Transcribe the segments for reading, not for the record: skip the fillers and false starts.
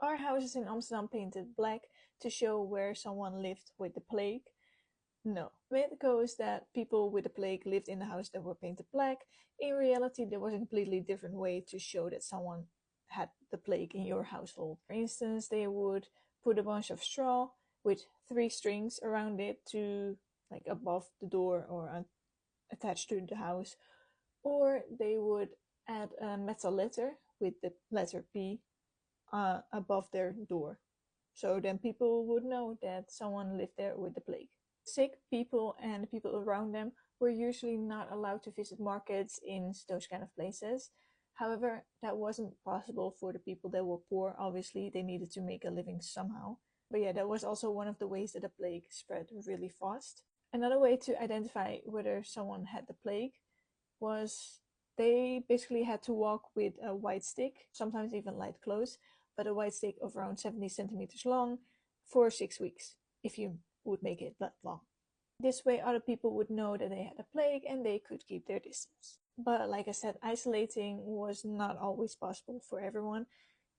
Are houses in Amsterdam painted black to show where someone lived with the plague? No. Myth goes that people with the plague lived in the house that were painted black. In reality, there was a completely different way to show that someone had the plague in your household. For instance, they would put a bunch of straw with 3 strings around it to like above the door or attached to the house, or they would add a metal letter with the letter P above their door. So then people would know that someone lived there with the plague. Sick people and the people around them were usually not allowed to visit markets in those kind of places. However, that wasn't possible for the people that were poor. Obviously, they needed to make a living somehow. But yeah, that was also one of the ways that the plague spread really fast. Another way to identify whether someone had the plague was they basically had to walk with a white stick, sometimes even light clothes, but a white stick of around 70 centimeters long for 6 weeks, if you would make it that long. This way other people would know that they had a plague and they could keep their distance. But like I said, isolating was not always possible for everyone,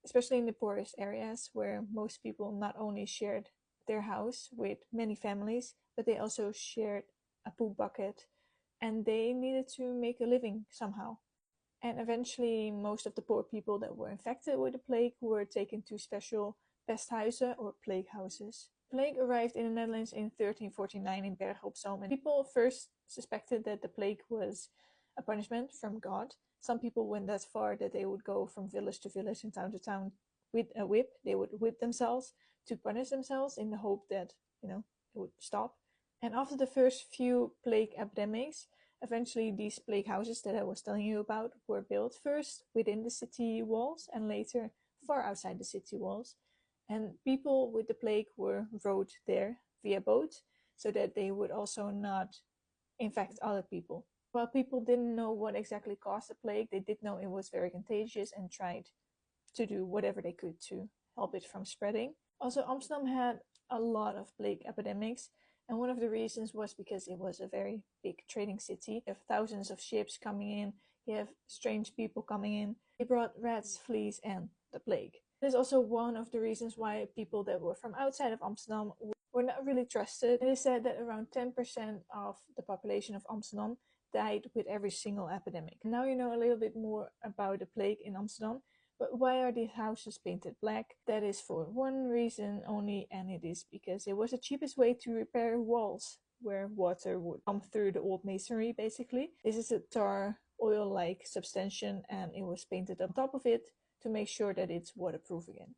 especially in the poorest areas where most people not only shared their house with many families, but they also shared a poop bucket and they needed to make a living somehow. And eventually, most of the poor people that were infected with the plague were taken to special pesthuizen or plague houses. Plague arrived in the Netherlands in 1349 in Bergen op Zoom, and people first suspected that the plague was a punishment from God. Some people went that far that they would go from village to village and town to town with a whip. They would whip themselves to punish themselves in the hope that, it would stop. And after the first few plague epidemics, eventually these plague houses that I was telling you about were built first within the city walls and later far outside the city walls. And people with the plague were rowed there via boat so that they would also not infect other people. While people didn't know what exactly caused the plague, they did know it was very contagious and tried to do whatever they could to help it from spreading. Also, Amsterdam had a lot of plague epidemics, and one of the reasons was because it was a very big trading city. You have thousands of ships coming in, you have strange people coming in. They brought rats, fleas, and the plague. It is also one of the reasons why people that were from outside of Amsterdam were not really trusted. It is said that around 10% of the population of Amsterdam died with every single epidemic. Now you know a little bit more about the plague in Amsterdam. But why are these houses painted black? That is for one reason only, and it is because it was the cheapest way to repair walls where water would come through the old masonry, basically. This is a tar oil-like substantion, and it was painted on top of it to make sure that it's waterproof again.